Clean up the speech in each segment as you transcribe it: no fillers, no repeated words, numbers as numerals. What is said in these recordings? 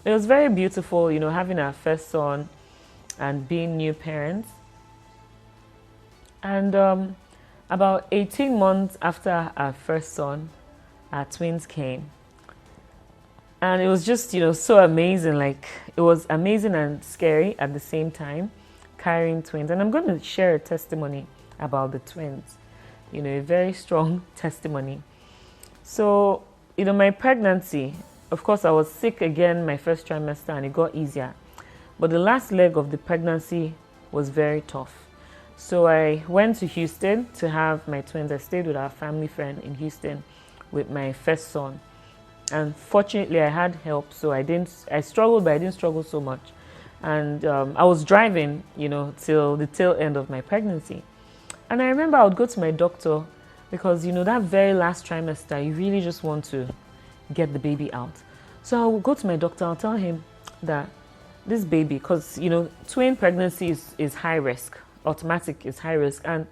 It was very beautiful, having our first son and being new parents. And about 18 months after our first son, our twins came. And it was just, so amazing. Like, it was amazing and scary at the same time, carrying twins. And I'm going to share a testimony about the twins, a very strong testimony. So, my pregnancy, of course, I was sick again my first trimester and it got easier. But the last leg of the pregnancy was very tough. So I went to Houston to have my twins. I stayed with our family friend in Houston with my first son. And fortunately, I had help, so I struggled, but I didn't struggle so much. And I was driving, till the tail end of my pregnancy. And I remember I would go to my doctor because, that very last trimester, you really just want to get the baby out. So I would go to my doctor, I'll tell him that this baby, because, twin pregnancy is high risk, automatic is high risk. And,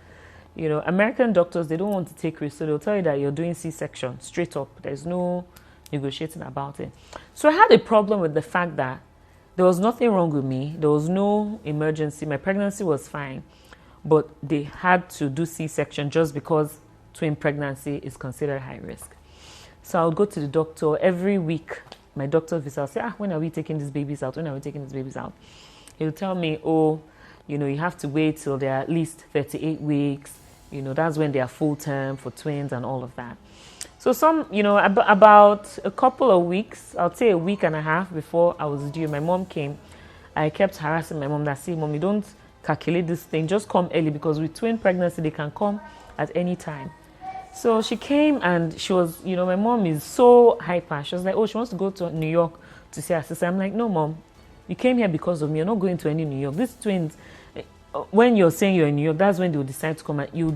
American doctors, they don't want to take risks, so they'll tell you that you're doing C-section straight up. There's no negotiating about it. So I had a problem with the fact that there was nothing wrong with me. There was no emergency. My pregnancy was fine, but they had to do C-section just because twin pregnancy is considered high risk. So I would go to the doctor every week. My doctor visit, I'll say, when are we taking these babies out? When are we taking these babies out? He'll tell me, you have to wait till they're at least 38 weeks. That's when they are full term for twins and all of that. So about a couple of weeks, I'll say a week and a half before I was due, my mom came. I kept harassing my mom that, see, Mom, you don't calculate this thing. Just come early because with twin pregnancy, they can come at any time. So she came and she was, my mom is so hyper. She was like, she wants to go to New York to see her sister. I'm like, no, Mom, you came here because of me. You're not going to any New York. These twins, when you're saying you're in New York, that's when they will decide to come and it will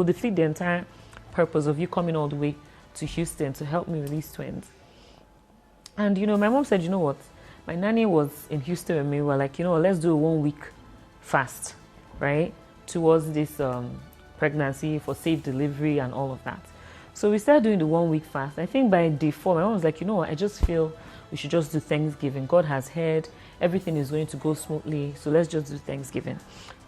defeat the entire purpose of you coming all the way to Houston to help me with these twins. And, my mom said, you know what? My nanny was in Houston with me. We were like, let's do a 1 week fast, right? Towards this pregnancy for safe delivery and all of that. So we started doing the 1 week fast. I think by day 4, my mom was like, I just feel we should just do Thanksgiving. God has heard, everything is going to go smoothly, so let's just do Thanksgiving.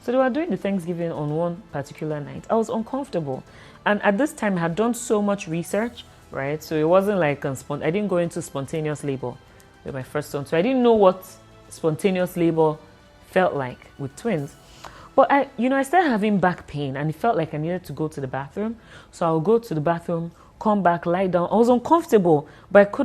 So they were doing the Thanksgiving on one particular night. I was uncomfortable. And at this time, I had done so much research, right? So it wasn't like, I didn't go into spontaneous labor with my first son. So I didn't know what spontaneous labor felt like with twins. But I started having back pain and it felt like I needed to go to the bathroom. So I'll go to the bathroom, come back, lie down. I was uncomfortable, but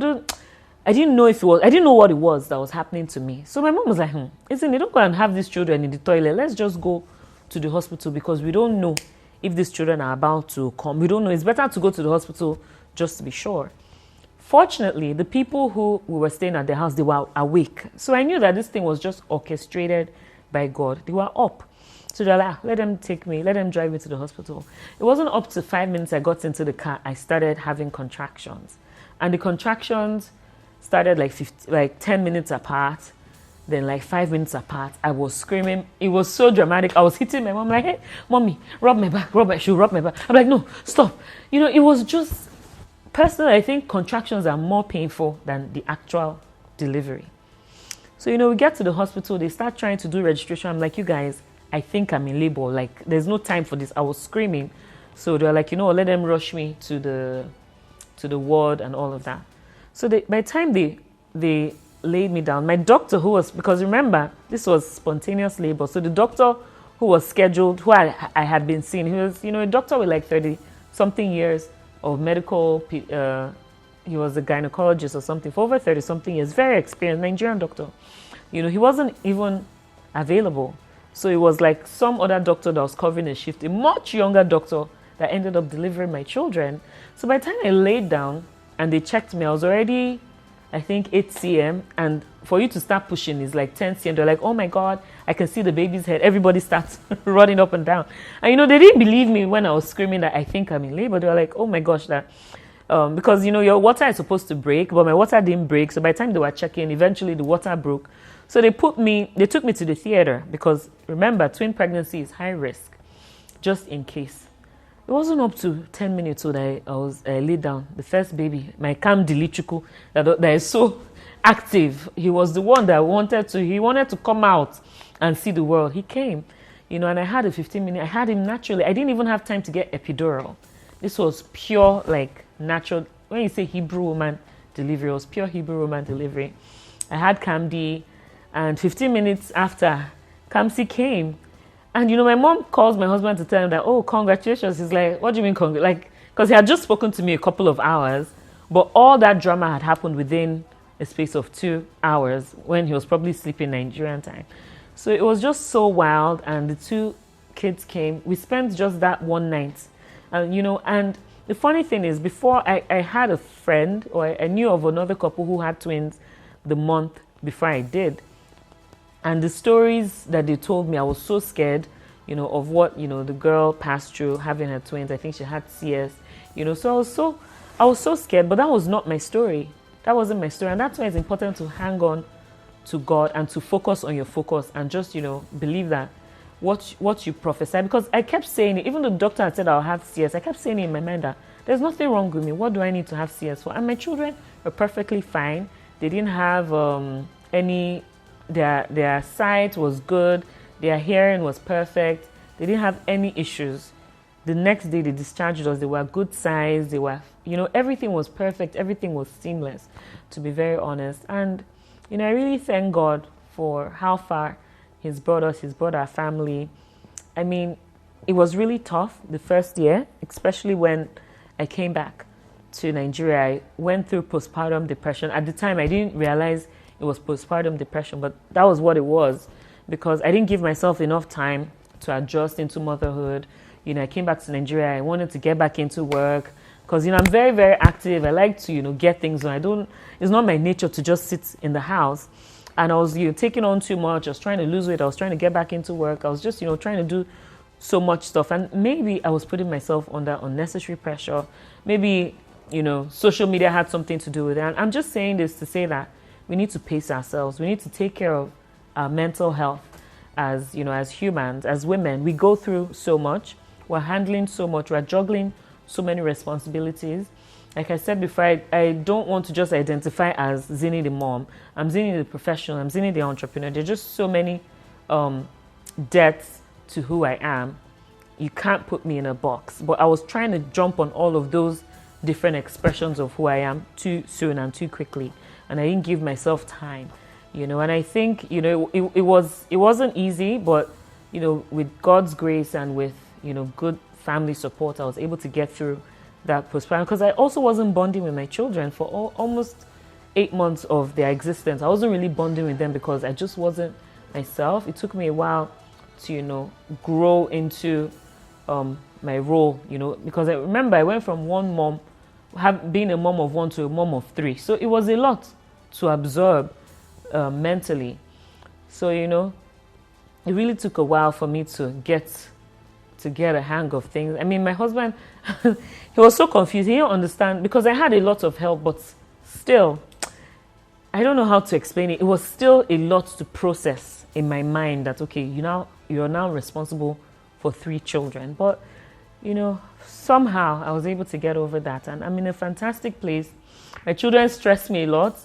I didn't know what it was that was happening to me. So my mom was like, listen, you don't go and have these children in the toilet. Let's just go to the hospital because we don't know if these children are about to come. We don't know. It's better to go to the hospital just to be sure. Fortunately, the people who we were staying at their house, they were awake. So I knew that this thing was just orchestrated by God. They were up. So they're like, let them drive me to the hospital. It wasn't up to 5 minutes I got into the car, I started having contractions. And the contractions started like 10 minutes apart, then like 5 minutes apart. I was screaming. It was so dramatic. I was hitting my mom like, hey, Mommy, rub my back, rub my shoe, rub my back. I'm like, no, stop. It was just, personally, I think contractions are more painful than the actual delivery. So, we get to the hospital, they start trying to do registration. I'm like, you guys, I think I'm in labor. Like, there's no time for this. I was screaming. So they're like, let them rush me to the ward and all of that. So by the time they laid me down, my doctor because remember, this was spontaneous labor. So the doctor who was scheduled, who I had been seeing, he was, a doctor with like 30-something years of medical, he was a gynecologist or something for over 30-something years, very experienced Nigerian doctor. He wasn't even available. So it was like some other doctor that was covering a shift, a much younger doctor that ended up delivering my children. So by the time I laid down and they checked me, I was already, I think, 8 cm. And for you to start pushing is like 10 cm. They're like, oh my God, I can see the baby's head. Everybody starts running up and down. And, they didn't believe me when I was screaming that I think I'm in labor. They were like, oh my gosh, that... because, your water is supposed to break, but my water didn't break. So by the time they were checking, eventually the water broke. So they took me to the theater because, remember, twin pregnancy is high risk, just in case. It wasn't up to 10 minutes so that I laid down. The first baby, my Cam Delichuku, that is so active. He was the one that he wanted to come out and see the world. He came, and I had a 15-minute, I had him naturally. I didn't even have time to get epidural. This was pure, like, natural. When you say Hebrew woman delivery, it was pure Hebrew woman delivery. I had Kamdi, and 15 minutes after, Kamsi came. And, my mom calls my husband to tell him that, oh, congratulations. He's like, what do you mean, like, because he had just spoken to me a couple of hours, but all that drama had happened within a space of 2 hours when he was probably sleeping Nigerian time. So it was just so wild, and the 2 kids came. We spent just that one night. And, and the funny thing is, before I had a friend, or I knew of another couple who had twins the month before I did. And the stories that they told me, I was so scared, of what, the girl passed through having her twins. I think she had CS, so I was so scared, but that was not my story. That wasn't my story. And that's why it's important to hang on to God and to focus on your focus and just, believe that what you prophesy. Because I kept saying it, even the doctor had said I'll have CS, I kept saying it in my mind that there's nothing wrong with me. What do I need to have CS for? And my children were perfectly fine. They didn't have their sight was good. Their hearing was perfect. They didn't have any issues. The next day they discharged us. They were good size. They were, everything was perfect. Everything was seamless, to be very honest. And, I really thank God for how far He's brought us. He's brought our family. I mean, it was really tough the first year, especially when I came back to Nigeria. I went through postpartum depression. At the time, I didn't realize it was postpartum depression, but that was what it was, because I didn't give myself enough time to adjust into motherhood. I came back to Nigeria. I wanted to get back into work because, I'm very, very active. I like to, get things done. It's not my nature to just sit in the house. And I was, taking on too much. I was trying to lose weight. I was trying to get back into work. I was just, trying to do so much stuff. And maybe I was putting myself under unnecessary pressure. Maybe, social media had something to do with it. And I'm just saying this to say that we need to pace ourselves. We need to take care of our mental health as, as humans, as women. We go through so much. We're handling so much. We're juggling so many responsibilities. Like I said before, I don't want to just identify as Zini the mom. I'm Zini the professional. I'm Zini the entrepreneur. There's just so many depths to who I am. You can't put me in a box. But I was trying to jump on all of those different expressions of who I am too soon and too quickly. And I didn't give myself time, And I think, it wasn't easy, but, with God's grace and with, good family support, I was able to get through that postpartum, because I also wasn't bonding with my children for almost 8 months of their existence. I wasn't really bonding with them because I just wasn't myself. It took me a while to, grow into my role, because I remember I went from one mom, being a mom of 1 to a mom of 3. So it was a lot to absorb mentally. So, it really took a while for me to get a hang of things. I mean, my husband, he was so confused. He didn't understand, because I had a lot of help, but still, I don't know how to explain it. It was still a lot to process in my mind that, okay, you're now responsible for 3 children. But, somehow I was able to get over that. And I'm in a fantastic place. My children stress me a lot,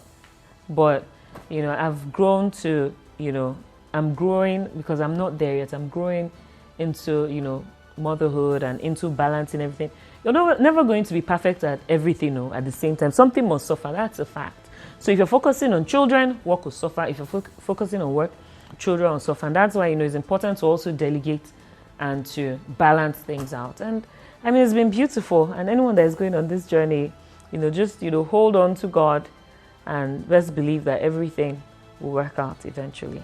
but, I've grown to, I'm growing, because I'm not there yet. I'm growing into, motherhood and into balancing everything. You're never going to be perfect at everything, at the same time. Something must suffer. That's a fact. So if you're focusing on children, work will suffer. If you're focusing on work, children will suffer. And that's why, it's important to also delegate and to balance things out. And I mean, it's been beautiful. And anyone that is going on this journey, just, hold on to God, and let's believe that everything will work out eventually.